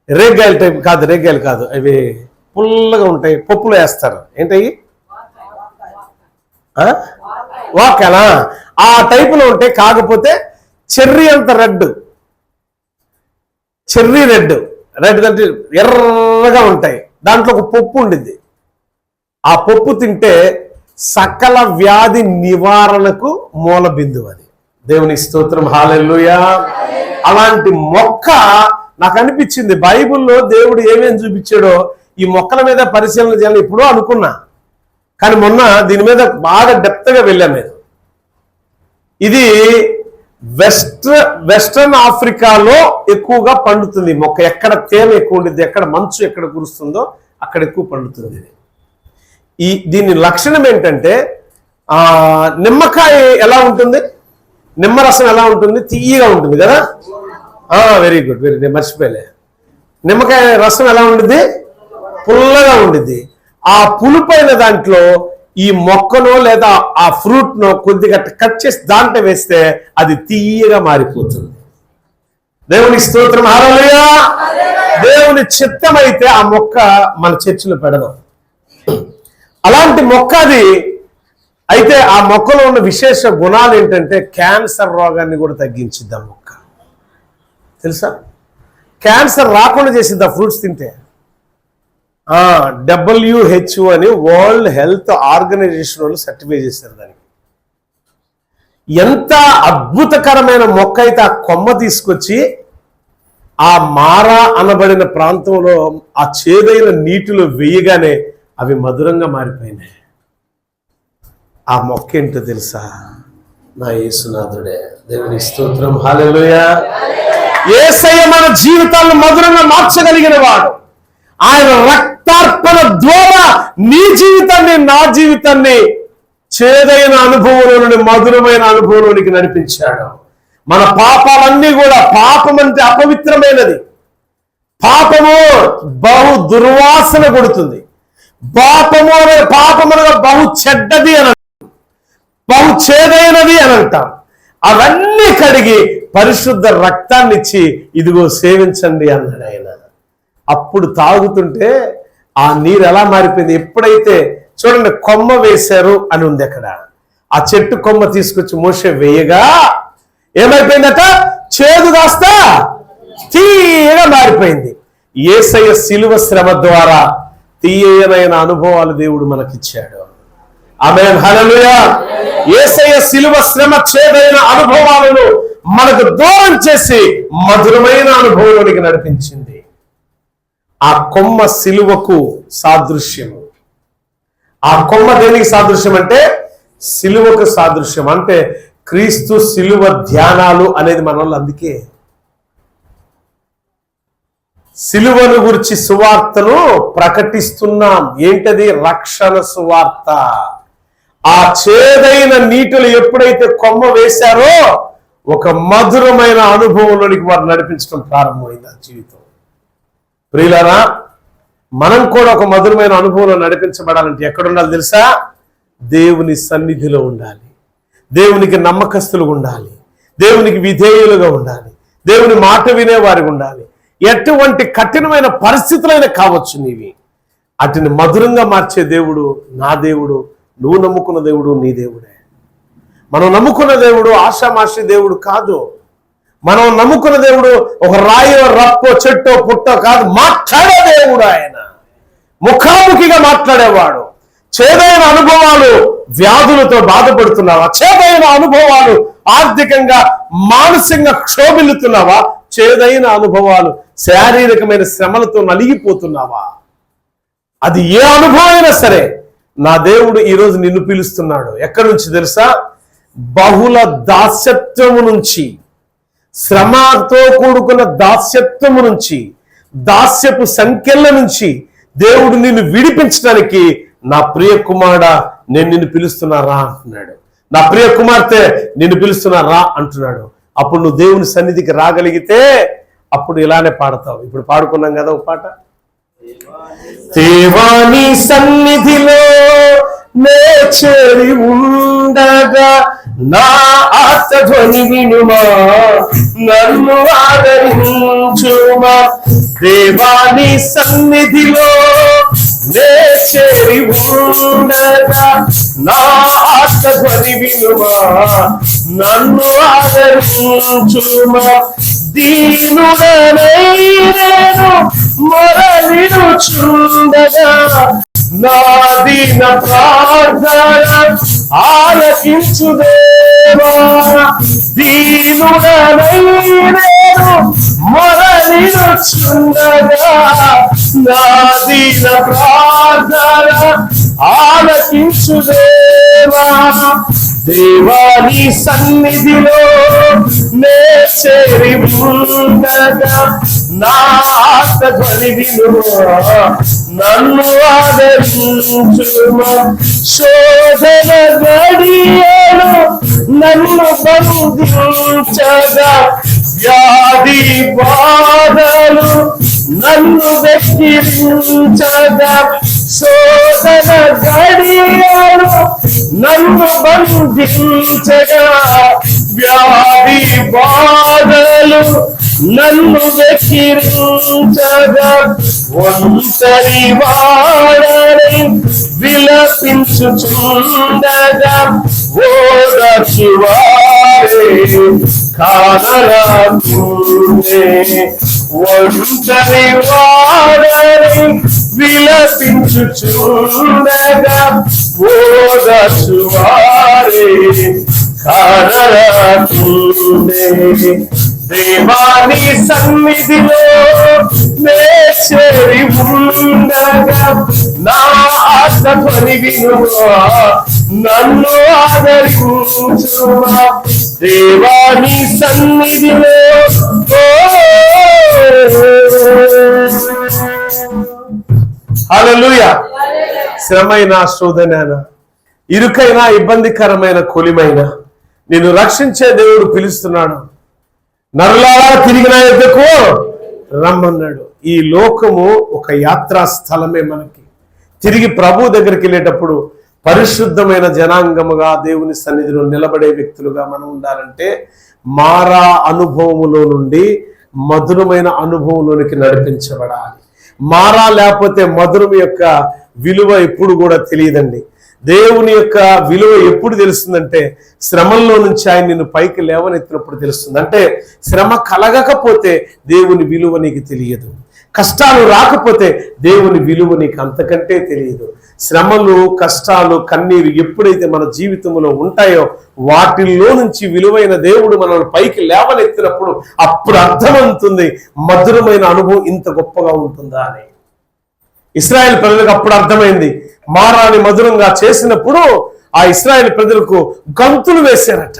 రేగ్గాయలు టైప్ కాదు, రేగ్గాయలు కాదు, అవి పుల్లగా ఉంటాయి, పప్పులో వేస్తారు. ఏంటవి? వాకలా, ఆ టైపులో ఉంటాయి. కాకపోతే చెర్రీ అంత రెడ్, చెర్రీ రెడ్ అంటే ఎర్రగా ఉంటాయి. దాంట్లో ఒక పప్పు ఉండిద్ది. ఆ పప్పు తింటే సకల వ్యాధి నివారణకు మూల బిందువు అది. దేవుని స్తోత్రం, హల్లెలూయా. అలాంటి మొక్క నాకు అనిపించింది, బైబిల్లో దేవుడు ఏమేమి చూపించాడో ఈ మొక్కల మీద పరిశీలన చేయాలని ఎప్పుడో అనుకున్నా. కానీ మొన్న దీని మీద బాగా డెప్త్గా వెళ్ళాను నేను. ఇది వెస్ట్రన్ ఆఫ్రికాలో ఎక్కువగా పండుతుంది మొక్క. ఎక్కడ తేమ ఎక్కువ ఉండిద్ది, ఎక్కడ మంచు ఎక్కడ కురుస్తుందో అక్కడ ఎక్కువ పండుతుంది ఇది. దీని లక్షణం ఏంటంటే నిమ్మకాయ ఎలా ఉంటుంది, నిమ్మరసం ఎలా ఉంటుంది, తీయగా ఉంటుంది కదా. వెరీ గుడ్, నేను మర్చిపోయలే. నిమ్మకాయ రసం ఎలా ఉండిద్ది, పుల్లగా ఉండిద్ది. ఆ పులుపైన దాంట్లో ఈ మొక్కనో లేదా ఆ ఫ్రూట్నో కొద్దిగా కట్ చేసి దాంట్లో వేస్తే అది తీయగా మారిపోతుంది. దేవుని స్తోత్రం, హల్లెలూయా. దేవుని చిత్తమైతే ఆ మొక్క మన చర్చిలో పెడదాం. అలాంటి మొక్క అది. అయితే ఆ మొక్కలో ఉన్న విశేష గుణాలు ఏంటంటే క్యాన్సర్ రోగాన్ని కూడా తగ్గించిద్ది ఆ మొక్క. తెలుసా? క్యాన్సర్ రాకుండా చేసిద్ది ఆ ఫ్రూట్స్ తింటే. WHO అని వరల్డ్ హెల్త్ ఆర్గనైజేషన్ వాళ్ళు సర్టిఫై చేశారు దానికి. ఎంత అద్భుతకరమైన మొక్క అయితే ఆ కొమ్మ తీసుకొచ్చి ఆ మారా అనబడిన ప్రాంతంలో ఆ చేదైన నీటిలో వేయగానే అవి మధురంగా మారిపోయినాయి. ఆ మొక్క ఏంటో తెలుసా? నా యేసునాథుడే. దేవుని స్తోత్రం, హల్లెలూయా. యేసయ్య మన జీవితాలను మధురంగా మార్చగలిగిన వాడు. ఆయన రక్తార్పణ ద్వారా నీ జీవితాన్ని, నా జీవితాన్ని చేదైన అనుభవంలో నుండి మధురమైన అనుభవంలోనికి నడిపించాడు. మన పాపాలన్నీ కూడా, పాపం అంటే అపవిత్రమైనది, పాపము బహు దుర్వాసన కొడుతుంది, పాపమునగా బహు చెడ్డది అని, బహు చేదైనది అని అంటాం. అవన్నీ కడిగి పరిశుద్ధ రక్తాన్ని ఇచ్చి ఇదిగో సేవించండి అన్నాడు ఆయన. అప్పుడు తాగుతుంటే ఆ నీరు ఎలా మారిపోయింది. ఎప్పుడైతే చూడండి కొమ్మ వేశారు అని ఉంది అక్కడ, ఆ చెట్టు కొమ్మ తీసుకొచ్చి మోషే వేయగా ఏమైపోయిందట? చేదు కాస్త తీయగా మారిపోయింది. యేసయ్య శిలువ శ్రమ ద్వారా తీయనైన అనుభవాలు దేవుడు మనకిచ్చాడు. ఆమేన్, హల్లెలూయా. యేసయ్య శిలువ శ్రమ చేదైన అనుభవాలను మనకు దూరం చేసి మధురమైన అనుభవంలోనికి నడిపించింది. ఆ కొమ్మ శిలువకు సాదృశ్యము. ఆ కొమ్మ దేనికి సాదృశ్యం అంటే శిలువకు సాదృశ్యం. అంటే క్రీస్తు శిలువ ధ్యానాలు అనేది మన వాళ్ళు అందుకే శిలువను గురించి సువార్తను ప్రకటిస్తున్నాం. ఏంటది? రక్షణ సువార్త. ఆ చేదైన నీటిలో ఎప్పుడైతే కొమ్మ వేశారో ఒక మధురమైన అనుభవంలోనికి వారు నడిపించడం ప్రారంభమైంది ఆ జీవితం. ప్రియులారా, మనం కూడా ఒక మధురమైన అనుభవంలో నడిపించబడాలంటే ఎక్కడ ఉండాలి తెలుసా? దేవుని సన్నిధిలో ఉండాలి, దేవునికి నమ్మకస్తులుగా ఉండాలి, దేవునికి విధేయులుగా ఉండాలి, దేవుని మాట వినేవారికి ఉండాలి. ఎటువంటి కఠినమైన పరిస్థితులైనా కావచ్చు నీవి, వాటిని మధురంగా మార్చే దేవుడు నా దేవుడు. నువ్వు నమ్ముకున్న దేవుడు నీ దేవుడే. మనం నమ్ముకున్న దేవుడు ఆషామాషి దేవుడు కాదు. మనం నమ్ముకున్న దేవుడు ఒక రాయో, రప్పో, చెట్టో, పుట్టో కాదు. మాట్లాడే దేవుడు ఆయన. ముఖాముఖిగా మాట్లాడేవాడు. చేదైన అనుభవాలు, వ్యాధులతో బాధపడుతున్నావా? చేదైన అనుభవాలు, ఆర్థికంగా మానసికంగా క్షోభిల్లుతున్నావా? చేదైన అనుభవాలు, శారీరకమైన శ్రమలతో నలిగిపోతున్నావా? అది ఏ అనుభవం అయినా సరే నా దేవుడు ఈరోజు నిన్ను పిలుస్తున్నాడు. ఎక్కడి నుంచి తెలుసా? బహుళ దాస్యత్వము నుంచి, శ్రమతో కూడుకున్న దాస్యత్వము నుంచి, దాస్యపు సంఖ్యల నుంచి దేవుడు నిన్ను విడిపించడానికి నా ప్రియ కుమారుడా నేను నిన్ను పిలుస్తున్నా రా అంటున్నాడు. నా ప్రియ కుమార్తె నిన్ను పిలుస్తున్నా రా అంటున్నాడు. అప్పుడు నువ్వు దేవుని సన్నిధికి రాగలిగితే అప్పుడు ఇలానే పాడతావు. ఇప్పుడు పాడుకున్నాం కదా ఒక పాట. దేవాని సన్నిధిలో నే చేరి ఉండగా నా ఆర్తధ్వని వినుమా, నన్ను ఆదరించుమా. దేవాని సన్నిధిలో నే చేరి ఉండగా నా ఆర్తధ్వని వినుమా, నన్ను ఆదరించుమా. దీనుడనై నేను మొరలిడుచుండగా నా దీన ప్రార్థన ఆలకించు దేవా. దీనుడనై నేను మొరలిడుచుండగా నా దీన ప్రార్థన ఆలకించు దేవా. దేవాని సన్నిధిలో నే చేరి ఉండగా నా ఆత్మధ్వని వినుమా, నన్ను ఆదరించుమా. శోధన గడియలో నన్ను బంధించగా, వ్యాధి బాధలు నన్ను వెక్కిరించగా, శోధన గడియలో నన్ను బంధించగా, వ్యాధి బాధలు నన్ను వెక్కిరించగా, ఒంటరి వాడని విలపించుచుండగా, ఓదార్చువారే కానరాకుండే. ఒంటరి వాడని విలపించుచుండగా, ఓదార్చువారే కానరాకుండే. దేవాని సన్నిధిలో నే చేరి ఉండగా, నా ఆత్మధ్వని వినుమా, నన్ను ఆదరించుమా. దేవాని సన్నిధిలో హల్లెలూయా. శ్రమైన, శోధన, ఇరుకైన, ఇబ్బందికరమైన, కొలిమైన నిన్ను రక్షించే దేవుడు పిలుస్తున్నాడు. నరులారా తిరిగి నా యొద్దకు రమ్మన్నాడు. ఈ లోకము ఒక యాత్రా స్థలమే. మనకి తిరిగి ప్రభు దగ్గరికి వెళ్ళేటప్పుడు పరిశుద్ధమైన జనాంగముగా దేవుని సన్నిధిలో నిలబడే వ్యక్తులుగా మనం ఉండాలంటే మారా అనుభవములో నుండి మధురమైన అనుభవంలోనికి నడిపించబడాలి. మారా లేకపోతే మధురం యొక్క విలువ ఎప్పుడు కూడా తెలియదండి. దేవుని యొక్క విలువ ఎప్పుడు తెలుస్తుందంటే శ్రమల్లో నుంచి ఆయన నిన్ను పైకి లేవనెత్తినప్పుడు తెలుస్తుంది. అంటే శ్రమ కలగకపోతే దేవుని విలువ నీకు తెలియదు. కష్టాలు రాకపోతే దేవుని విలువ నీకు అంతకంటే తెలియదు. శ్రమలు, కష్టాలు, కన్నీరు ఎప్పుడైతే మన జీవితంలో ఉంటాయో వాటిల్లో నుంచి విలువైన దేవుడు మనల్ని పైకి లేవనెత్తినప్పుడు అప్పుడు అర్థమవుతుంది మధురమైన అనుభవం ఇంత గొప్పగా ఉంటుందా అని. ఇశ్రాయేల్ ప్రజలకు అప్పుడు అర్థమైంది. మారాని మధురంగా చేసినప్పుడు ఆ ఇశ్రాయేల్ ప్రజలకు గంతులు వేశారట.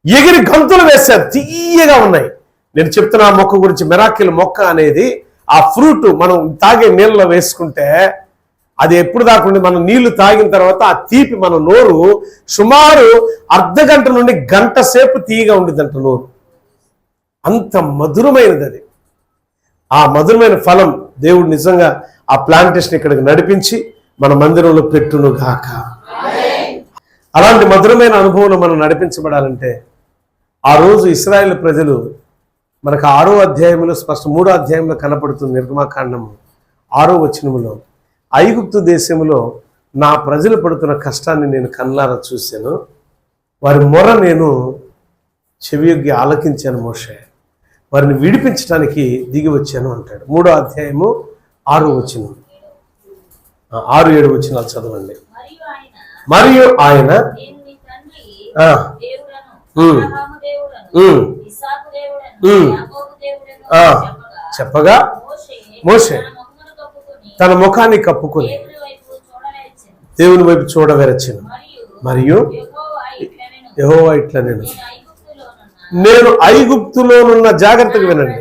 ఎగిరి గంతులు వేశారు, తీయగా ఉన్నాయి. నేను చెప్తున్నా మొక్క గురించి. మిరాకిల్ మొక్క అనేది ఆ ఫ్రూట్ మనం తాగే నీళ్ళలో వేసుకుంటే అది ఎప్పుడు దాకా మనం నీళ్లు తాగిన తర్వాత ఆ తీపి మన నోరు సుమారు అర్ధగంట నుండి గంట సేపు తీయగా ఉండిద్దంట నోరు. అంత మధురమైనది అది. ఆ మధురమైన ఫలం దేవుడు నిజంగా ఆ ప్లాంటేషన్ ఇక్కడికి నడిపించి మన మందిరంలో పెట్టును గాక. అలాంటి మధురమైన అనుభవంలో మనం నడిపించబడాలంటే ఆ రోజు ఇశ్రాయేల్ ప్రజలు మనకు 6వ అధ్యాయంలో స్పష్టం 3వ అధ్యాయంలో కనపడుతుంది. నిర్గమాకాండము 6వ వచనములో, ఐగుప్తు దేశంలో నా ప్రజలు పడుతున్న కష్టాన్ని నేను కళ్ళారా చూశాను, వారి మొర నేను చెవియొగ్గి ఆలకించాను మోషే, వారిని విడిపించడానికి దిగి వచ్చాను అంటాడు. 3వ అధ్యాయము 6వ వచనం, 6-7 వచనాలు చదవండి. మరియు ఆయన చెప్పగా మోషే తన ముఖాన్ని కప్పుకొని దేవుని వైపు చూడవెరచెను. మరియు యెహోవా ఇట్లా నేను ఐగుప్తులోనున్న, జాగ్రత్తగా వినండి,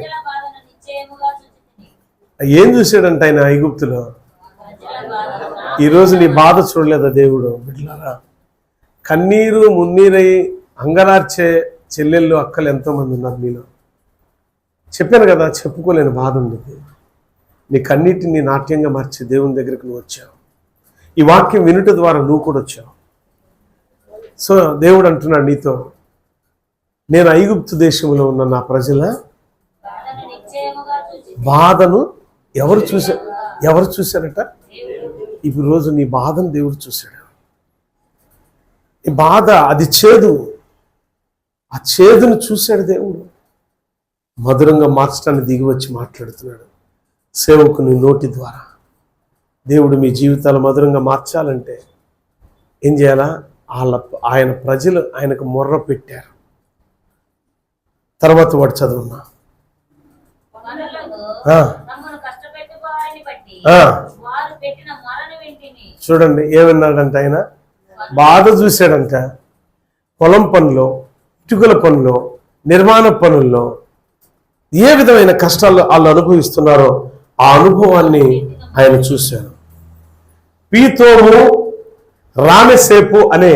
ఏం చూశాడంట ఆయన ఐగుప్తులో? ఈరోజు నీ బాధ చూడలేదా దేవుడు? బిడ్డలారా, కన్నీరు మున్నీరై అంగరార్చే చెల్లెళ్ళు, అక్కలు ఎంతోమంది ఉన్నారు మీలో. చెప్పాను కదా, చెప్పుకోలేని బాధ ఉండేది. నీ కన్నీటిని నాట్యంగా మార్చి దేవుని దగ్గరికి నువ్వు వచ్చావు. ఈ వాక్యం వినుట ద్వారా నువ్వు కూడా వచ్చావు. సో దేవుడు అంటున్నాడు నీతో, నేను ఐగుప్తు దేశంలో ఉన్న నా ప్రజల బాధను ఎవరు చూశారట? ఇప్పుడు రోజు నీ బాధను దేవుడు చూశాడు. ఈ బాధ అది చేదు, ఆ చేదును చూశాడు దేవుడు. మధురంగా మార్చడానికి దిగి వచ్చి మాట్లాడుతున్నాడు సేవకుని నోటి ద్వారా. దేవుడు మీ జీవితాలు మధురంగా మార్చాలంటే ఏం చేయాలా? ఆయన ప్రజలు ఆయనకు మొర్ర పెట్టారు. తర్వాత వాడు చదువున్నా చూడండి ఏమన్నాడంట. ఆయన బాధ చూశాడంట, పొలం పనిలో, ఇటుకల పనిలో, నిర్మాణ పనుల్లో ఏ విధమైన కష్టాలు వాళ్ళు అనుభవిస్తున్నారో ఆ అనుభవాన్ని ఆయన చూశారు. పీతోము, రామెసేపు అనే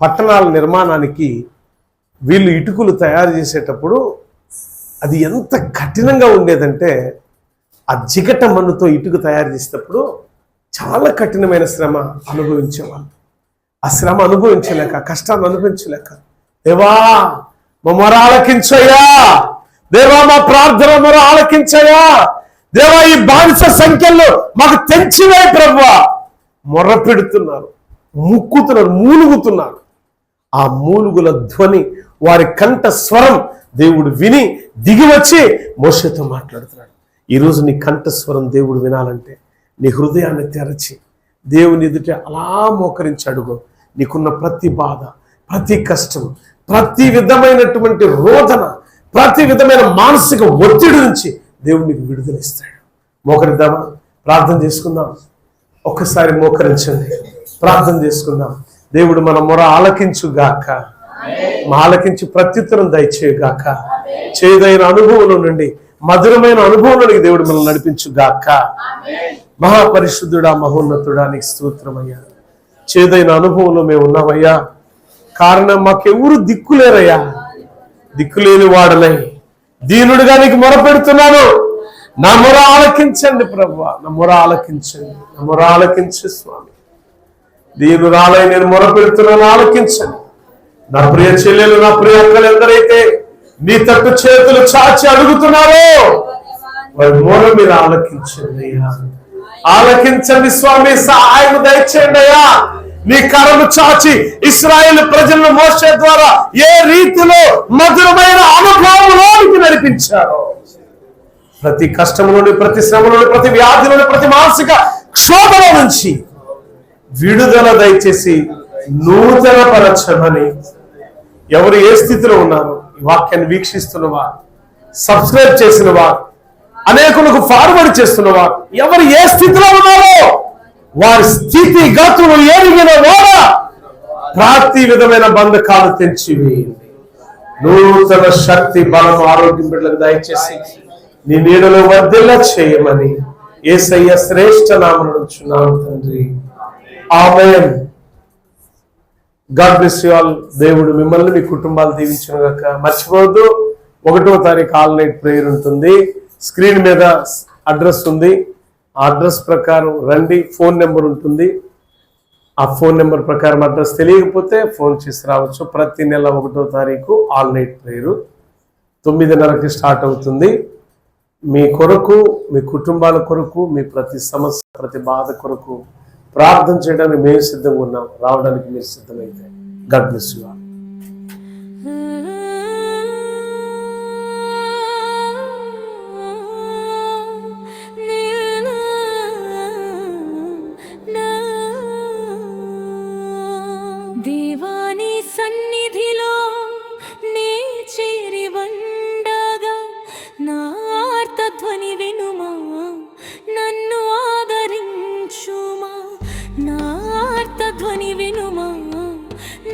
పట్టణాల నిర్మాణానికి వీళ్ళు ఇటుకలు తయారు చేసేటప్పుడు అది ఎంత కఠినంగా ఉండేదంటే, ఆ జిగట మన్నుతో ఇటుక తయారు చేసేటప్పుడు చాలా కఠినమైన శ్రమ అనుభవించేవాళ్ళు. ఆ శ్రమ అనుభవించలేక, కష్టాన్ని అనుభవించలేక, దేవా మా మొర ఆలకించయ్యా, దేవా మా ప్రార్థన మొర ఆలకించయ్యా, దేవా ఈ బానిస సంఖ్యల్లో మాకు తెంచివే ప్రభువా మొర్ర పెడుతున్నారు, ముక్కుతున్నారు, మూలుగుతున్నారు. ఆ మూలుగుల ధ్వని, వారి కంఠ స్వరం దేవుడు విని దిగి వచ్చి మోషేతో మాట్లాడుతున్నాడు. ఈరోజు నీ కంఠస్వరం దేవుడు వినాలంటే నీ హృదయాన్ని తెరచి దేవుని ఎదుట అలా మోకరించి అడుగు. నీకున్న ప్రతి బాధ, ప్రతి కష్టం, ప్రతి విధమైనటువంటి రోదన, ప్రతి విధమైన మానసిక ఒత్తిడి నుంచి దేవుడు నీకు విడుదలిస్తాడు. మోకరిద్దామా? ప్రార్థన చేసుకుందాం. ఒక్కసారి మోకరించండి, ప్రార్థన చేసుకుందాం. దేవుడు మన మొర ఆలకించుగాక, ఆలకించి ప్రత్యుత్తరం దయచేయుగాక. చేదైన అనుభవంలో నుండి మధురమైన అనుభవంలోనికి దేవుడు మనల్ని నడిపించుగాక. మహాపరిశుద్ధుడా, మహోన్నతుడా, నీకు స్తోత్రమయ్యా. చేదైన అనుభవంలో మేము ఉన్నామయ్యా. కారణం మాకెవరు దిక్కులేరయ్యా. దిక్కులేని వాడనై దీనుడిగా నీకు మొరపెడుతున్నాను. నా మొర ఆలకించండి ప్రభువా, నా మొర ఆలకించండి, నా మొర ఆలకించు స్వామి. దీనురాలై నేను మొరపెడుతున్నాను, ఆలకించండి. నా ప్రియ చెల్లెలు, నా ప్రియ అక్కలు ఎందరైతే నీ తట్టు చేతులు చాచి అడుగుతున్నారో వారి మొర మీరు ఆలకించండి అయ్యా. ఆలకించండి స్వామి, సహాయం దయచేయండి అయ్యా. నీ కరము చాచి ఇశ్రాయేలు ప్రజలను మోషే ద్వారా ఏ రీతిలో మధురమైన అనుభవంలోనికి నడిపించారో, ప్రతి కష్టంలోని, ప్రతి శ్రమలోని, ప్రతి వ్యాధిలోని, ప్రతి మానసిక క్షోభల నుంచి విడుదల దయచేసి నూతన పరచమని. ఎవరు ఏ స్థితిలో ఉన్నారు, ఈ వాక్యాన్ని వీక్షిస్తున్నవా, సబ్స్క్రైబ్ చేసినవా, అనేకులకు ఫార్వర్డ్ చేస్తున్నవా, ఎవరు ఏ స్థితిలో ఉన్నారో వారి స్థితి గతులు ఎరిగిన వారా ప్రతి విధమైన బంధకాలు తెంచివేయండి. నూతన శక్తి, బలం, ఆరోగ్యం బిడ్డలకు దయచేసి నీ నీడలో వర్ధిల్ల చేయమని యేసయ్య శ్రేష్ఠ నామమున అడుగుచున్నాను తండ్రి, ఆమేన్. God bless you all. దేవుడు మిమ్మల్ని, మీ కుటుంబాలు దీవించును గాక. మర్చిపోవద్దు, 1వ తారీఖు ఆల్ నైట్ ప్రేయర్ ఉంటుంది. స్క్రీన్ మీద అడ్రస్ ఉంది. ఆ అడ్రస్ ప్రకారం రండి. ఫోన్ నెంబర్ ఉంటుంది. ఆ ఫోన్ నెంబర్ ప్రకారం అడ్రస్ తెలియకపోతే ఫోన్ చేసి రావచ్చు. ప్రతి నెల 1వ తారీఖు ఆల్ నైట్ ప్రేయరు 9:30కి స్టార్ట్ అవుతుంది. మీ కొరకు, మీ కుటుంబాల కొరకు, మీ ప్రతి సమస్య, ప్రతి బాధ కొరకు ప్రార్థన చేయడానికి మేము సిద్ధంగా ఉన్నాం. రావడానికి మీరు సిద్ధమైతే గాడ్ బ్లెస్ యు ఆల్. దేవాని సన్నిధిలో నే చేరి వండగా నా ఆర్తధ్వని వినుమా, నన్ను ఆదరించుమా. నా ఆర్తధ్వని వినుమా,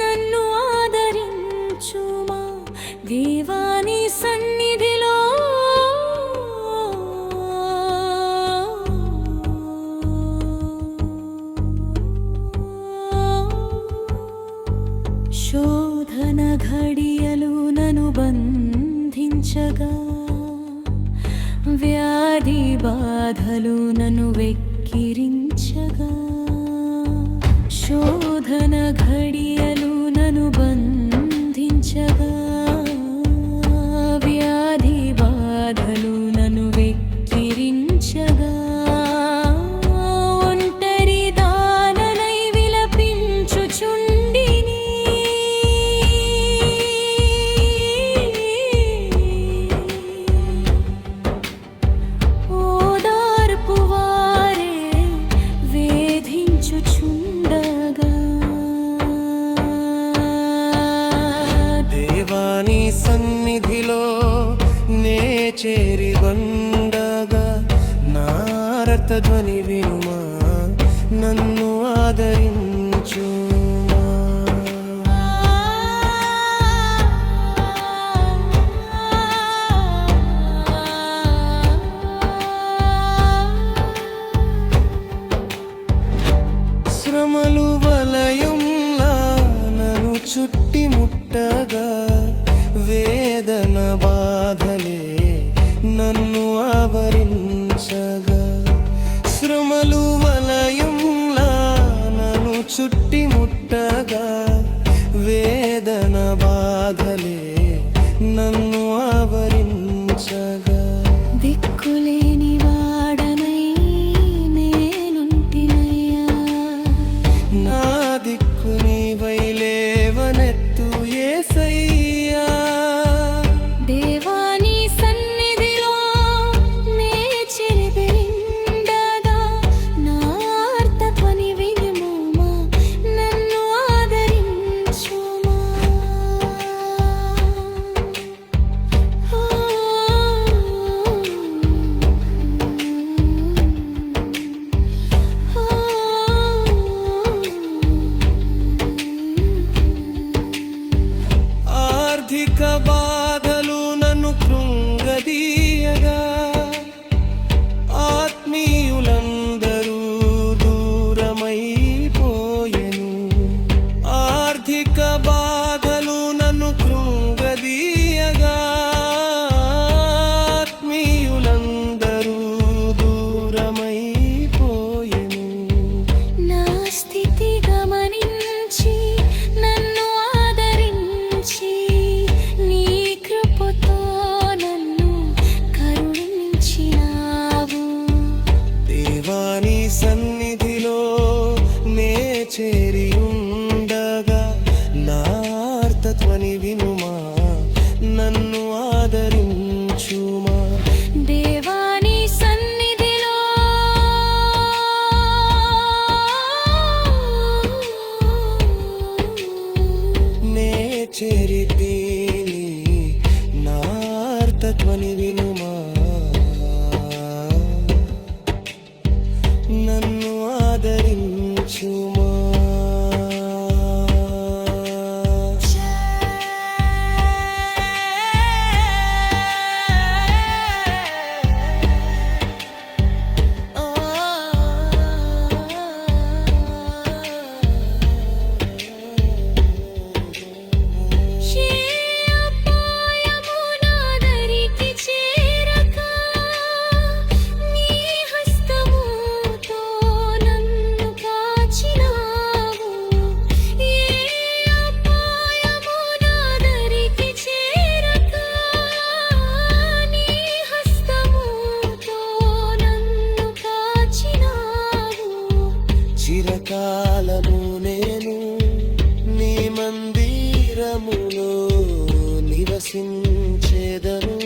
నన్ను ఆదరించుమా. దేవాని సన్నిధిలో శోధన ఘడియలు నన్ను బంధించగా, వ్యాధి బాధలు నన్ను వెక్కిరించగా. శోధన ఘడియలు నన్ను బంధించగా, వ్యాధి బాధలు నన్ను వెక్కిరించగా. ఒంటరి దాననై విలపించుచుండిని, ఓదార్పు వారే వేధించుచుండగా. దేవాని సన్నిధిలో నే చేరి వండగా, నారతధ్వని వినుమా, నన్ను ఆదరించుమా. చుట్టిముట్టగా వేదన బాధలే నన్ను ఆవరించగా శ్రమలు వలయంలా నన్ను చుట్టిముట్టగా వేదన బాధలే నన్ను ఆవరించగా దిక్కులేని వాడనై నేనుంటినయ్యా నా దిక్కు నీవై లేవనెత్తు యేసయ్యా దేవాని సన్నిధిలో నే చెరిబెరిండగా నా ఆర్తధ్వని వినుమా నన్ను ఆదరించుమా ఆర్థిక బాధలు నన్ను కృంగదీయగా ఆత్మీయులందరూ దూరమైపోయెను ఆర్థిక బాధలు నన్ను కృంగదీయగా ఆత్మీయులందరూ దూరమైపోయెను నా స్థితి గమనించి నన్ను ఆదరించి నీ కృపతో నన్ను కరుణించినావు దేవాని సన్నిధిలో నే చేరి ఉండగా నా ఆర్తధ్వని వినుమా నన్ను ఆదరించుమా దేవాని సన్నిధిలో నే చేరితేని నా ఆర్తధ్వని వినుమా నన్ను ఆదరించుమా ఏ అపాయము నా దరికి చేరక నీ హస్తముతో నన్ను కాచినావు ఏ అపాయము నా దరికి చేరక నీ హస్తముతో నన్ను కాచినావు చిరకాలము నేను నీ మందిరములో నివసించేదను